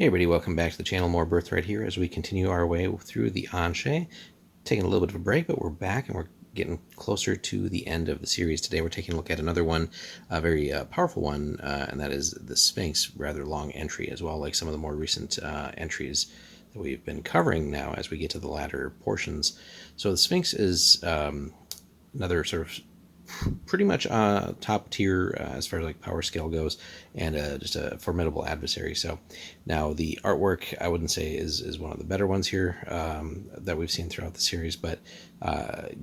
Hey everybody, welcome back to the channel. More Birthright here as we continue our way through the Anshe. Taking a little bit of a break, but we're back and we're getting closer to the end of the series. Today we're taking a look at another one, a very powerful one, and that is the Sphinx. Rather long entry as well, like some of the more recent entries that we've been covering now as we get to the latter portions. So the Sphinx is another sort of pretty much top tier as far as like power scale goes, and just a formidable adversary. So now the artwork I wouldn't say is one of the better ones here that we've seen throughout the series, but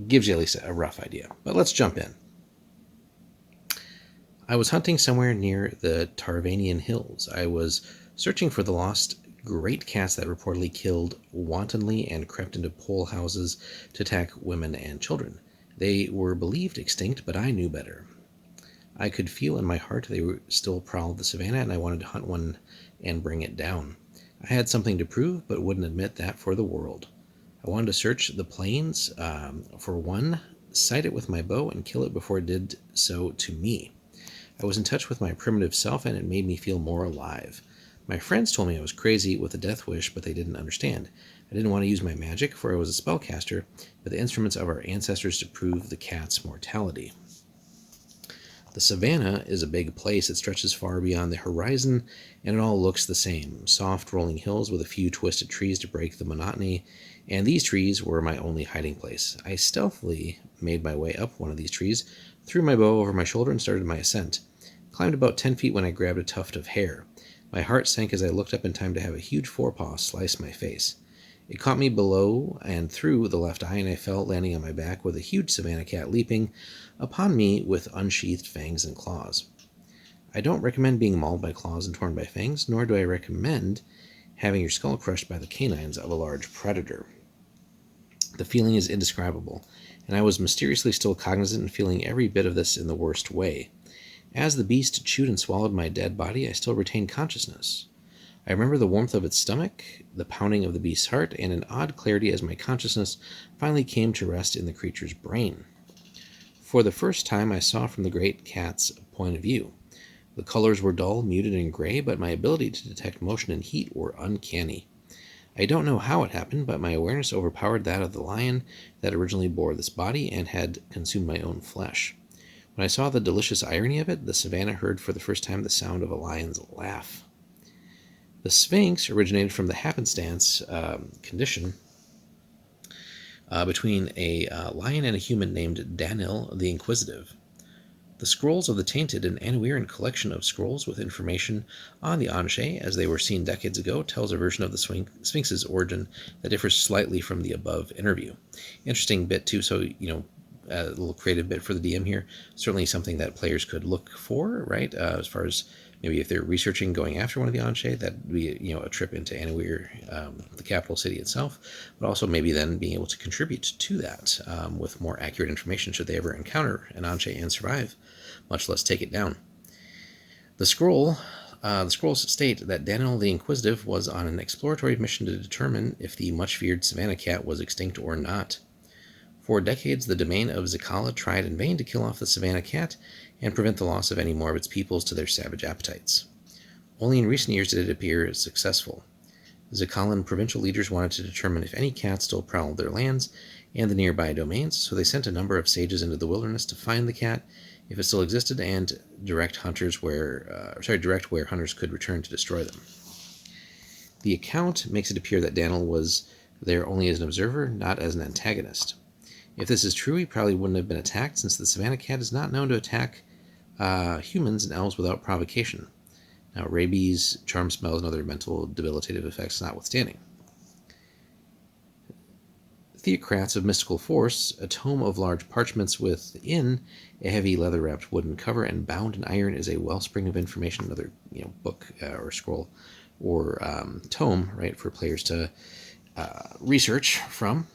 gives you at least a rough idea. But let's jump in. I was hunting somewhere near the Tarvanian hills. I was searching for the lost great cats that reportedly killed wantonly and crept into pole houses to attack women and children. They were believed extinct, but I knew better. I could feel in my heart they still prowled the savannah, and I wanted to hunt one and bring it down. I had something to prove, but wouldn't admit that for the world. I wanted to search the plains for one, sight it with my bow, and kill it before it did so to me. I was in touch with my primitive self, and it made me feel more alive. My friends told me I was crazy with a death wish, but they didn't understand. I didn't want to use my magic, for I was a spellcaster, but the instruments of our ancestors to prove the cat's mortality. The savannah is a big place. It stretches far beyond the horizon, and it all looks the same. Soft rolling hills with a few twisted trees to break the monotony, and these trees were my only hiding place. I stealthily made my way up one of these trees, threw my bow over my shoulder, and started my ascent. Climbed about 10 feet when I grabbed a tuft of hair. My heart sank as I looked up in time to have a huge forepaw slice my face. It caught me below and through the left eye, and I fell, landing on my back with a huge savanna cat leaping upon me with unsheathed fangs and claws. I don't recommend being mauled by claws and torn by fangs, nor do I recommend having your skull crushed by the canines of a large predator. The feeling is indescribable, and I was mysteriously still cognizant and feeling every bit of this in the worst way. As the beast chewed and swallowed my dead body, I still retained consciousness. I remember the warmth of its stomach, the pounding of the beast's heart, and an odd clarity as my consciousness finally came to rest in the creature's brain. For the first time, I saw from the great cat's point of view. The colors were dull, muted, and gray, but my ability to detect motion and heat were uncanny. I don't know how it happened, but my awareness overpowered that of the lion that originally bore this body and had consumed my own flesh. When I saw the delicious irony of it, the savannah heard for the first time the sound of a lion's laugh. The Sphinx originated from the happenstance condition between a lion and a human named Danil the Inquisitive. The Scrolls of the Tainted, an Annuarian collection of scrolls with information on the Anshe, as they were seen decades ago, tells a version of the Sphinx's origin that differs slightly from the above interview. Interesting bit, too, so, a little creative bit for the DM here. Certainly something that players could look for, right? As far as maybe if they're researching going after one of the Anshe, that'd be a trip into Annuir, the capital city itself, but also maybe then being able to contribute to that with more accurate information should they ever encounter an Anshe and survive, much less take it down. The scrolls state that Daniel the Inquisitive was on an exploratory mission to determine if the much-feared savannah cat was extinct or not. For decades, the domain of Zikala tried in vain to kill off the savannah cat and prevent the loss of any more of its peoples to their savage appetites. Only in recent years did it appear successful. Zikalan provincial leaders wanted to determine if any cats still prowled their lands and the nearby domains, so they sent a number of sages into the wilderness to find the cat, if it still existed, and direct where hunters could return to destroy them. The account makes it appear that Daniel was there only as an observer, not as an antagonist. If this is true, he probably wouldn't have been attacked, since the savannah cat is not known to attack humans and elves without provocation. Now, rabies, charm spells, and other mental debilitative effects notwithstanding. Theocrats of Mystical Force, a tome of large parchments within a heavy leather-wrapped wooden cover and bound in iron, is a wellspring of information, another book or scroll or tome, right, for players to research from,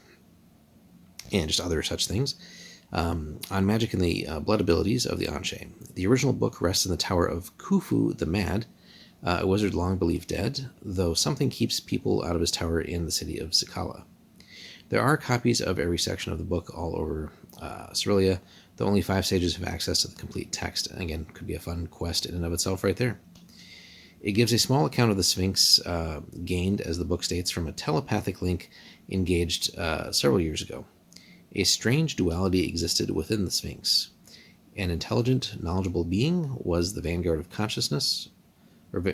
and just other such things, on magic and the blood abilities of the Anshe. The original book rests in the tower of Khufu the Mad, a wizard long believed dead, though something keeps people out of his tower in the city of Zikala. There are copies of every section of the book all over Cerelia, though only 5 sages have access to the complete text. And again, could be a fun quest in and of itself right there. It gives a small account of the Sphinx gained, as the book states, from a telepathic link engaged several years ago. A strange duality existed within the Sphinx. An intelligent, knowledgeable being was the vanguard of consciousness, but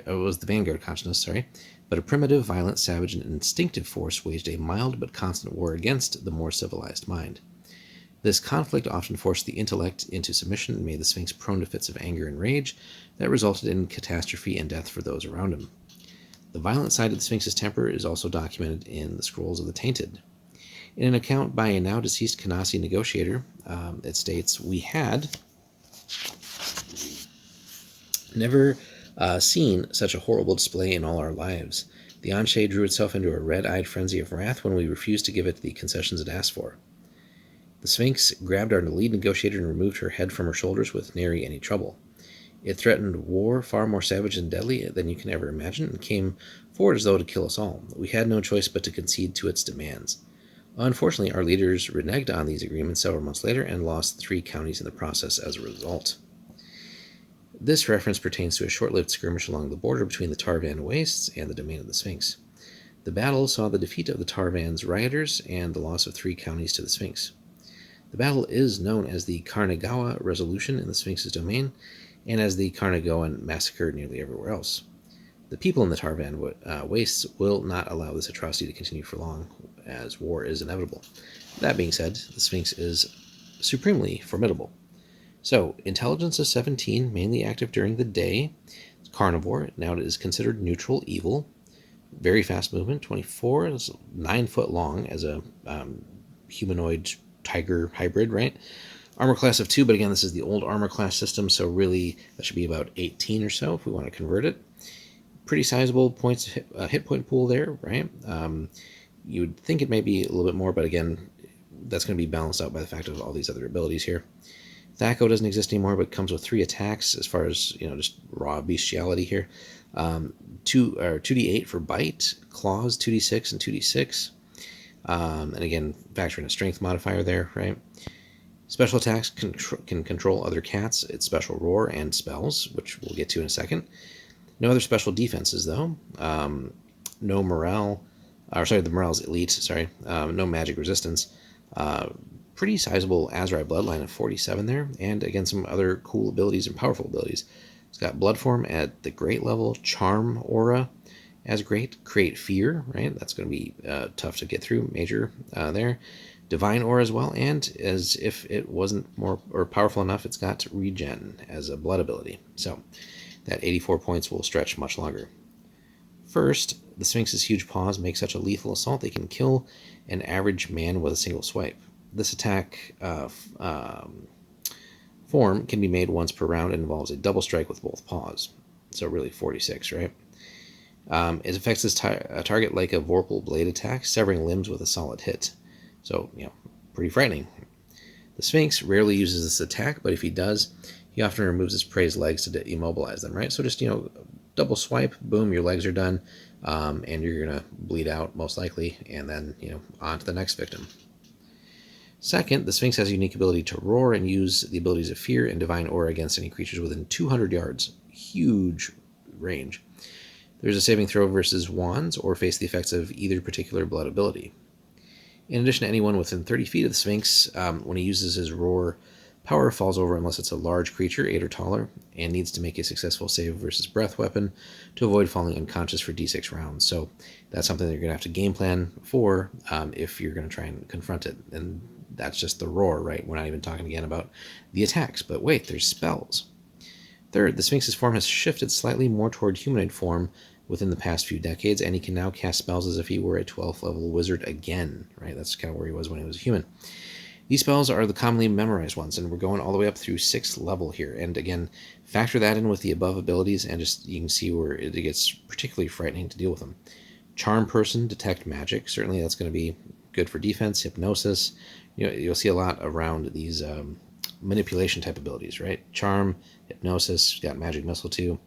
a primitive, violent, savage, and instinctive force waged a mild but constant war against the more civilized mind. This conflict often forced the intellect into submission and made the Sphinx prone to fits of anger and rage that resulted in catastrophe and death for those around him. The violent side of the Sphinx's temper is also documented in the Scrolls of the Tainted. In an account by a now deceased Kanasi negotiator, it states, "We had never seen such a horrible display in all our lives. The Anshe drew itself into a red-eyed frenzy of wrath when we refused to give it the concessions it asked for. The Sphinx grabbed our lead negotiator and removed her head from her shoulders with nary any trouble. It threatened war far more savage and deadly than you can ever imagine, and came forward as though to kill us all. We had no choice but to concede to its demands. Unfortunately, our leaders reneged on these agreements several months later and lost 3 counties in the process as a result." This reference pertains to a short-lived skirmish along the border between the Tarvan Wastes and the domain of the Sphinx. The battle saw the defeat of the Tarvan's rioters and the loss of 3 counties to the Sphinx. The battle is known as the Karnagawa Resolution in the Sphinx's domain, and as the Karnagawan Massacre nearly everywhere else. The people in the Tarvan Wastes will not allow this atrocity to continue for long, as war is inevitable. That being said, the Sphinx is supremely formidable. So, intelligence is 17, mainly active during the day. It's carnivore. Now it is considered neutral, evil. Very fast movement, 24. It's 9 foot long as a humanoid tiger hybrid, right? Armor class of 2, but again, this is the old armor class system, so really that should be about 18 or so if we want to convert it. Pretty sizable hit point pool there, right? You would think it may be a little bit more, but again, that's going to be balanced out by the fact of all these other abilities here. Thaco doesn't exist anymore, but comes with 3 attacks as far as, just raw bestiality here. 2d8 for bite, claws 2d6 and 2d6. And again, factor in a strength modifier there, right? Special attacks can control other cats, its special roar, and spells, which we'll get to in a second. No other special defenses, though. No morale, the morale's elite, no magic resistance. Pretty sizable Azrai bloodline of 47 there, and again, some other cool abilities and powerful abilities. It's got Blood Form at the great level, Charm Aura as great, Create Fear, right? That's going to be tough to get through, major there. Divine Aura as well, and as if it wasn't more or powerful enough, it's got Regen as a blood ability. So that 84 points will stretch much longer. First, the Sphinx's huge paws make such a lethal assault they can kill an average man with a single swipe. This attack form can be made once per round and involves a double strike with both paws. So really 46, right? It affects this target like a Vorpal blade attack, severing limbs with a solid hit. So, pretty frightening. The Sphinx rarely uses this attack, but if he does, he often removes his prey's legs to immobilize them, right? So just, double swipe, boom, your legs are done, and you're going to bleed out most likely, and then, on to the next victim. Second, the Sphinx has a unique ability to roar and use the abilities of Fear and Divine Aura against any creatures within 200 yards. Huge range. There's a saving throw versus wands or face the effects of either particular blood ability. In addition, anyone within 30 feet of the Sphinx, when he uses his roar, power falls over unless it's a large creature, 8 or taller, and needs to make a successful save versus breath weapon to avoid falling unconscious for d6 rounds. So that's something that you're going to have to game plan for if you're going to try and confront it. And that's just the roar, right? We're not even talking again about the attacks, but wait, there's spells. Third, the Sphinx's form has shifted slightly more toward humanoid form within the past few decades, and he can now cast spells as if he were a 12th level wizard again, right? That's kind of where he was when he was a human. These spells are the commonly memorized ones, and we're going all the way up through 6th level here. And again, factor that in with the above abilities, and just you can see where it gets particularly frightening to deal with them. Charm Person, Detect Magic. Certainly that's going to be good for defense. Hypnosis. You'll see a lot around these manipulation type abilities, right? Charm, Hypnosis, got Magic Missile too.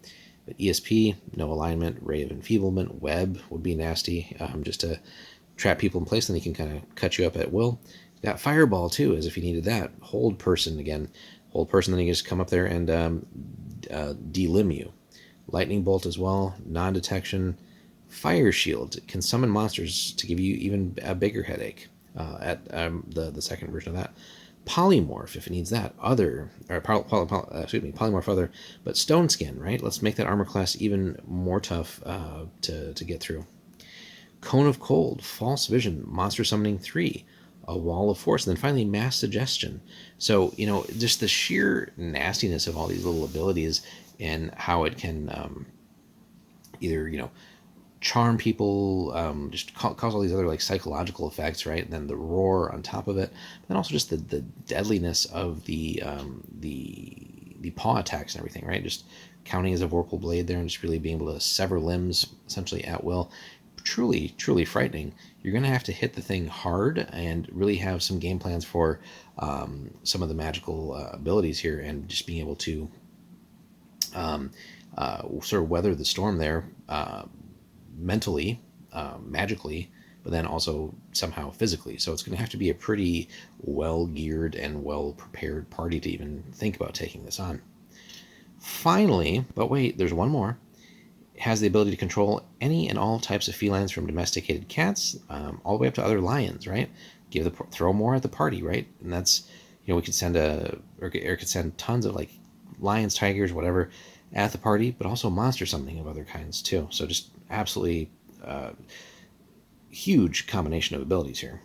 But ESP, no alignment, Ray of Enfeeblement, Web would be nasty, just to trap people in place, then he can kind of cut you up at will. Got Fireball too, as if you needed that. Hold Person again. Hold Person, then you can just come up there and delimb you. Lightning Bolt as well, non-detection. Fire Shield can summon monsters to give you even a bigger headache. At the second version of that. Polymorph if it needs that. Other or polymorph other, but Stone Skin, right? Let's make that armor class even more tough to get through. Cone of Cold, False Vision, Monster Summoning 3, a Wall of Force, and then finally Mass Suggestion. So, just the sheer nastiness of all these little abilities and how it can either, charm people, just cause all these other like psychological effects, right? And then the roar on top of it, and then also just the deadliness of the paw attacks and everything, right? Just counting as a vorpal blade there and just really being able to sever limbs essentially at will. Truly, truly frightening. You're going to have to hit the thing hard and really have some game plans for some of the magical abilities here, and just being able to sort of weather the storm there mentally, magically, but then also somehow physically. So it's going to have to be a pretty well geared and well prepared party to even think about taking this on. Finally, but wait, there's one more. Has the ability to control any and all types of felines, from domesticated cats all the way up to other lions, right? Throw more at the party, right? And that's, we could send could send tons of like lions, tigers, whatever at the party, but also monster summoning of other kinds too. So just absolutely huge combination of abilities here.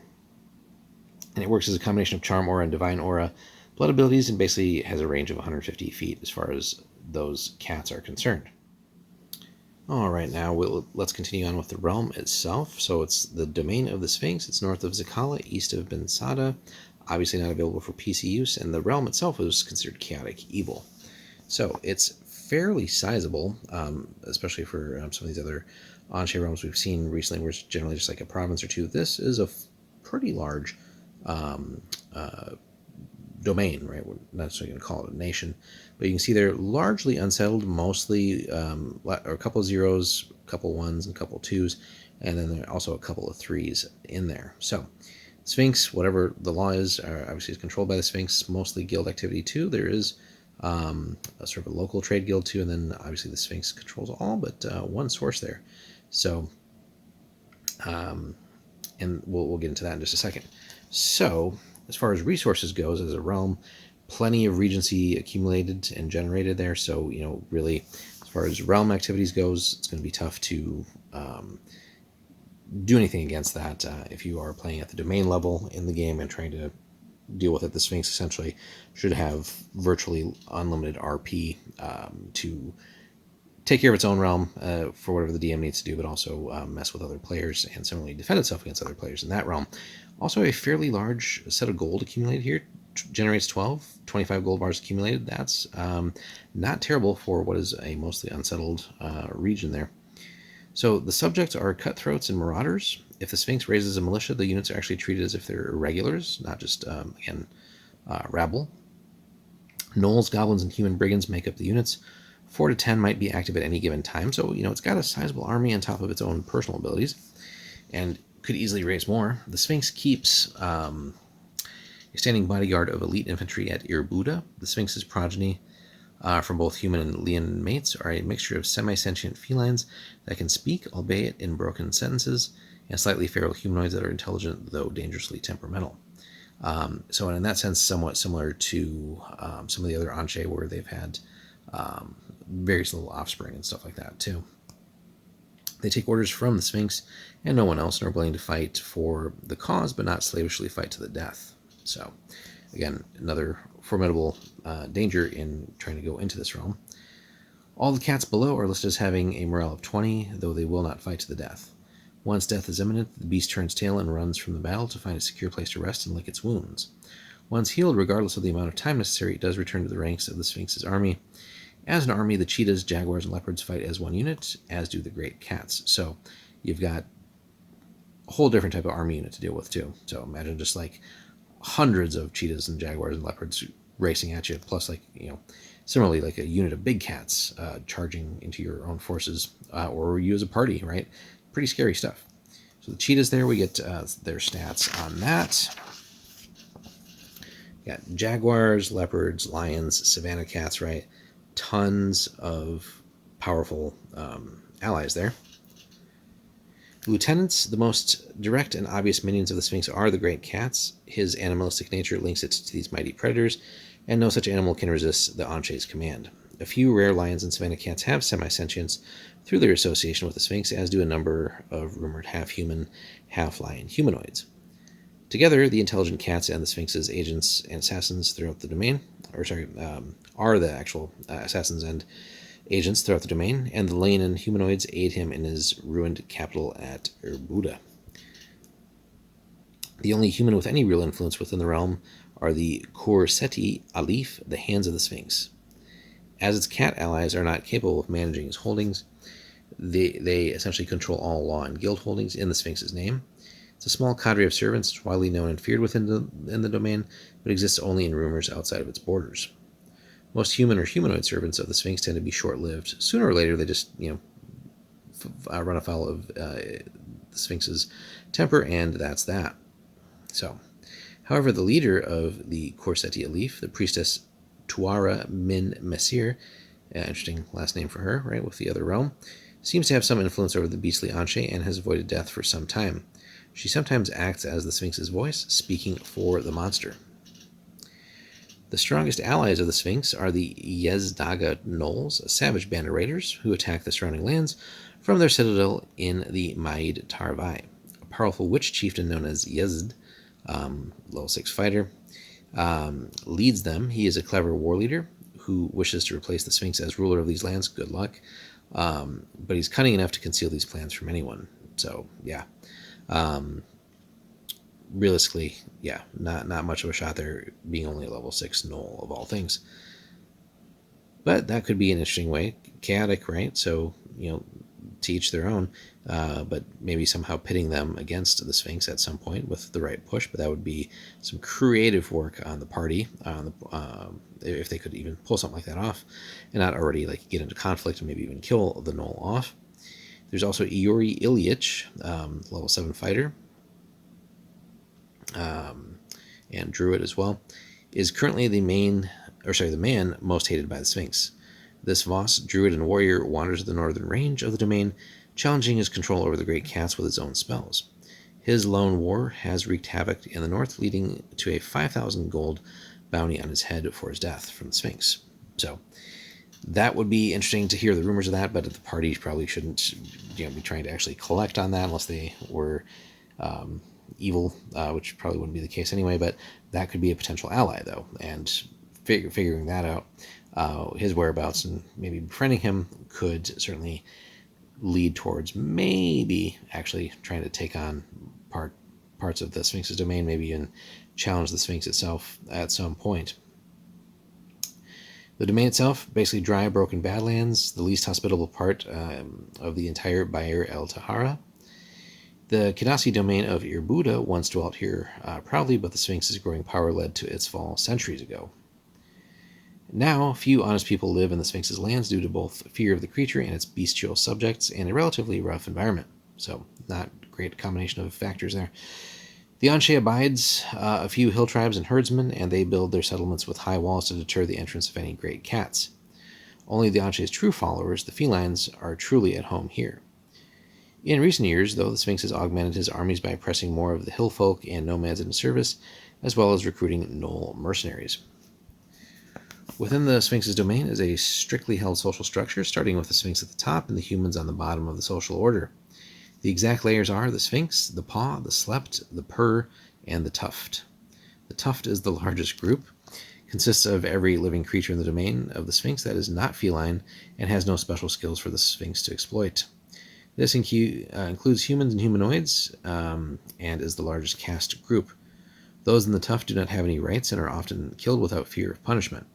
And it works as a combination of Charm Aura and Divine Aura blood abilities, and basically has a range of 150 feet as far as those cats are concerned. All right, now let's continue on with the realm itself. So it's the domain of the Sphinx. It's north of Zakala, east of Bensada. Obviously not available for PC use, and the realm itself was considered chaotic evil. So it's fairly sizable, especially for some of these other on-chain realms we've seen recently, where it's generally just like a province or two. This is a pretty large domain, right? We're not necessarily going to call it a nation, but you can see they're largely unsettled, mostly a couple of zeros, a couple ones, and a couple twos, and then there are also a couple of threes in there. So Sphinx, whatever the law is, obviously is controlled by the Sphinx, mostly guild activity too. There is a sort of a local trade guild too, and then obviously the Sphinx controls all but one source there. So, and we'll get into that in just a second. So, as far as resources goes, as a realm, plenty of regency accumulated and generated there. So, really, as far as realm activities goes, it's going to be tough to do anything against that if you are playing at the domain level in the game and trying to deal with it. The Sphinx essentially should have virtually unlimited RP to take care of its own realm for whatever the DM needs to do, but also mess with other players and similarly defend itself against other players in that realm. Also, a fairly large set of gold accumulated here. Generates 25 gold bars accumulated. That's not terrible for what is a mostly unsettled region there. So the subjects are cutthroats and marauders. If the Sphinx raises a militia, the units are actually treated as if they're irregulars, not just, rabble. Gnolls, goblins, and human brigands make up the units. 4 to 10 might be active at any given time, so it's got a sizable army on top of its own personal abilities, and could easily raise more. The Sphinx keeps a standing bodyguard of elite infantry at Irbuda. The Sphinx's progeny from both human and Leon mates are a mixture of semi-sentient felines that can speak, albeit in broken sentences, and slightly feral humanoids that are intelligent, though dangerously temperamental. So in that sense, somewhat similar to some of the other Anshe, where they've had various little offspring and stuff like that too. They take orders from the Sphinx and no one else, and are willing to fight for the cause, but not slavishly fight to the death. So, again, another formidable danger in trying to go into this realm. All the cats below are listed as having a morale of 20, though they will not fight to the death. Once death is imminent, the beast turns tail and runs from the battle to find a secure place to rest and lick its wounds. Once healed, regardless of the amount of time necessary, it does return to the ranks of the Sphinx's army. As an army, the cheetahs, jaguars, and leopards fight as one unit, as do the great cats. So you've got a whole different type of army unit to deal with too. So imagine just like hundreds of cheetahs and jaguars and leopards racing at you, plus similarly like a unit of big cats charging into your own forces, or you as a party, right? Pretty scary stuff. So the cheetahs there, we get their stats on that. Got jaguars, leopards, lions, savanna cats, right? Tons of powerful allies there. Lieutenants, the most direct and obvious minions of the Sphinx are the great cats. His animalistic nature links it to these mighty predators, and no such animal can resist the Anche's command. A few rare lions and savanna cats have semi-sentience through their association with the Sphinx, as do a number of rumored half-human, half-lion humanoids. Together, the intelligent cats and the Sphinx's agents and assassins throughout the domain, are the actual assassins and agents throughout the domain, and the Leonin humanoids aid him in his ruined capital at Erbuda. The only human with any real influence within the realm are the Korseti Alif, the Hands of the Sphinx. As its cat allies are not capable of managing his holdings, they essentially control all law and guild holdings in the Sphinx's name. It's a small cadre of servants, widely known and feared in the domain, but exists only in rumors outside of its borders. Most human or humanoid servants of the Sphinx tend to be short-lived. Sooner or later, they just, run afoul of the Sphinx's temper, and that's that. So, however, the leader of the Korseti Alif, the priestess Tuara Min Messir, interesting last name for her, right, with the other realm, seems to have some influence over the beastly Anche and has avoided death for some time. She sometimes acts as the Sphinx's voice, speaking for the monster. The strongest allies of the Sphinx are the Yezdaga Gnolls, a savage band of raiders who attack the surrounding lands from their citadel in the Maid Tarvai. A powerful witch chieftain known as Yezd, level 6 fighter, leads them. He is a clever war leader who wishes to replace the Sphinx as ruler of these lands. Good luck. But he's cunning enough to conceal these plans from anyone. So, yeah. Realistically, yeah, not much of a shot there, being only a level 6 Gnoll of all things. But that could be an interesting way. Chaotic, right? So, to each their own, but maybe somehow pitting them against the Sphinx at some point with the right push. But that would be some creative work on the party, if they could even pull something like that off, and not already get into conflict and maybe even kill the Gnoll off. There's also Iori Ilyich, level 7 fighter, and Druid as well, is currently the man most hated by the Sphinx. This Voss, Druid, and Warrior wanders the northern range of the domain, challenging his control over the great cats with his own spells. His lone war has wreaked havoc in the north, leading to a 5,000 gold bounty on his head for his death from the Sphinx. So, that would be interesting to hear the rumors of that, but the party probably shouldn't be trying to actually collect on that unless they were evil, which probably wouldn't be the case anyway, but that could be a potential ally, though, and figuring that out, his whereabouts and maybe befriending him could certainly lead towards maybe actually trying to take on parts of the Sphinx's domain, maybe even challenge the Sphinx itself at some point. The domain itself, basically dry, broken badlands, the least hospitable part of the entire Bayer el Tahara. The Kedasi domain of Erbuda once dwelt here proudly, but the Sphinx's growing power led to its fall centuries ago. Now, few honest people live in the Sphinx's lands due to both fear of the creature and its bestial subjects and a relatively rough environment. So, not a great combination of factors there. The Anche abides a few hill tribes and herdsmen, and they build their settlements with high walls to deter the entrance of any great cats. Only the Anche's true followers, the felines, are truly at home here. In recent years, though, the Sphinx has augmented his armies by pressing more of the hill folk and nomads into service, as well as recruiting Gnoll mercenaries. Within the Sphinx's domain is a strictly held social structure, starting with the Sphinx at the top and the humans on the bottom of the social order. The exact layers are the Sphinx, the Paw, the Slept, the Purr, and the Tuft. The Tuft is the largest group, consists of every living creature in the domain of the Sphinx that is not feline and has no special skills for the Sphinx to exploit. This includes humans and humanoids, and is the largest caste group. Those in the Tuft do not have any rights and are often killed without fear of punishment.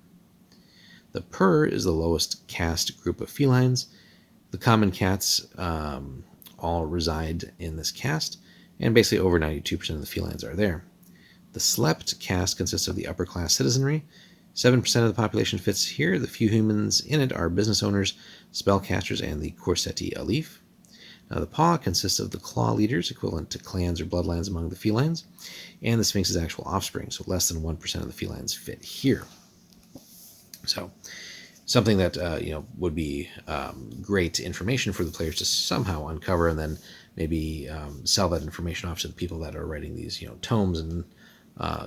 The Purr is the lowest caste group of felines. The common cats all reside in this caste, and basically over 92% of the felines are there. The Slept caste consists of the upper class citizenry. 7% of the population fits here. The few humans in it are business owners, spellcasters, and the Korseti Alif. Now, the Paw consists of the claw leaders, equivalent to clans or bloodlines among the felines, and the Sphinx's actual offspring, so less than 1% of the felines fit here. So, something that would be great information for the players to somehow uncover, and then maybe sell that information off to the people that are writing these tomes and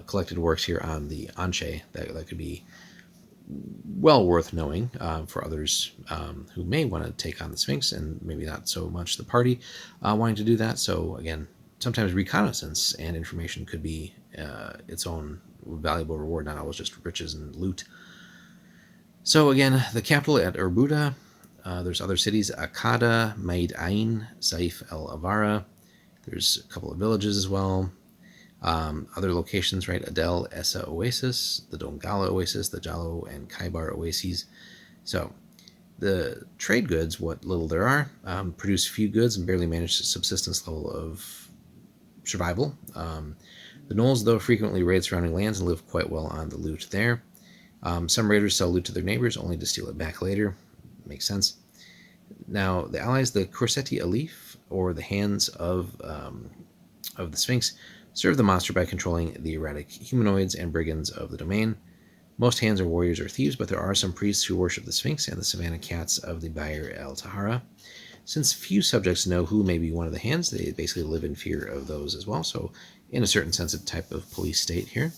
collected works here on the Anche. That could be well worth knowing for others who may want to take on the Sphinx, and maybe not so much the party wanting to do that. So again, sometimes reconnaissance and information could be its own valuable reward, not always just riches and loot. So again, the capital at Urbuda. There's other cities: Akada, Maid Ain, Saif el Avara. There's a couple of villages as well. Other locations, right? Adel Essa Oasis, the Dongala Oasis, the Jalo and Kaibar Oases. So the trade goods, what little there are, produce few goods and barely manage subsistence level of survival. The Knolls, though, frequently raid surrounding lands and live quite well on the loot there. Some raiders sell loot to their neighbors only to steal it back later. Makes sense. Now, the allies, the Corsetti Alif, or the Hands of the Sphinx, serve the monster by controlling the erratic humanoids and brigands of the domain. Most hands are warriors or thieves, but there are some priests who worship the Sphinx and the savannah cats of the Bayer el Tahara. Since few subjects know who may be one of the hands, they basically live in fear of those as well, so in a certain sense, a type of police state here.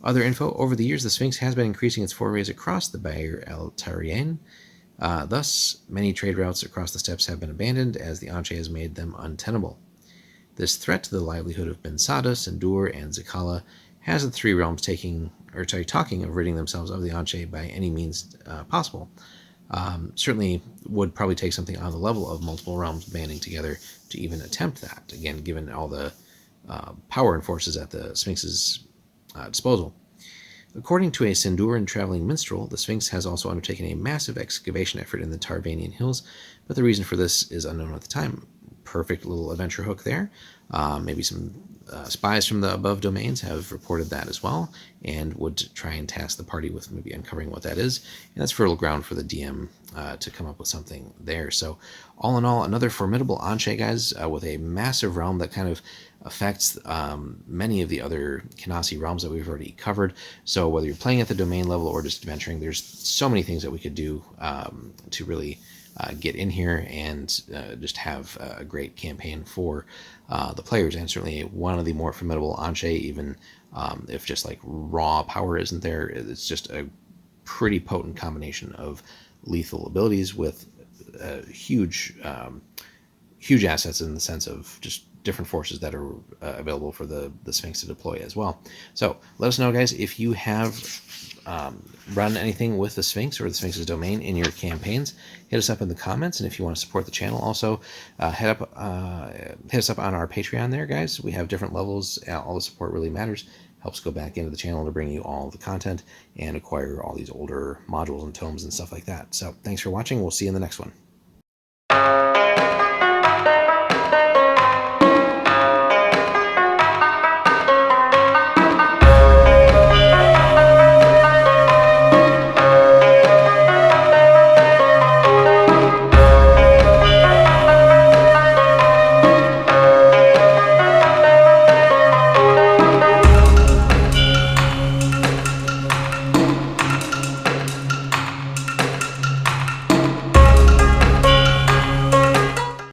Other info: over the years, the Sphinx has been increasing its forays across the Bayer el Tarian. Thus, many trade routes across the steppes have been abandoned as the Anche has made them untenable. This threat to the livelihood of Ben Sada, Sindur, and Zikala has the three realms talking of ridding themselves of the Anche by any means possible. Certainly would probably take something on the level of multiple realms banding together to even attempt that, again, given all the power and forces at the Sphinx's disposal. According to a Sinduran traveling minstrel, the Sphinx has also undertaken a massive excavation effort in the Tarvanian hills, but the reason for this is unknown at the time. Perfect little adventure hook there. Maybe some spies from the above domains have reported that as well, and would try and task the party with maybe uncovering what that is. And that's fertile ground for the DM to come up with something there. So all in all, another formidable Anche, guys, with a massive realm that kind of affects many of the other Kinasi realms that we've already covered. So whether you're playing at the domain level or just adventuring, there's so many things that we could do to really get in here and just have a great campaign for the players, and certainly one of the more formidable Anche, even if just like raw power isn't there. It's just a pretty potent combination of lethal abilities with huge assets in the sense of just different forces that are available for the Sphinx to deploy as well. So let us know, guys, if you have run anything with the Sphinx or the Sphinx's domain in your campaigns. Hit us up in the comments, and if you want to support the channel, also hit us up on our Patreon there, guys. We have different levels. All the support really matters. Helps go back into the channel to bring you all the content and acquire all these older modules and tomes and stuff like that. So thanks for watching. We'll see you in the next one.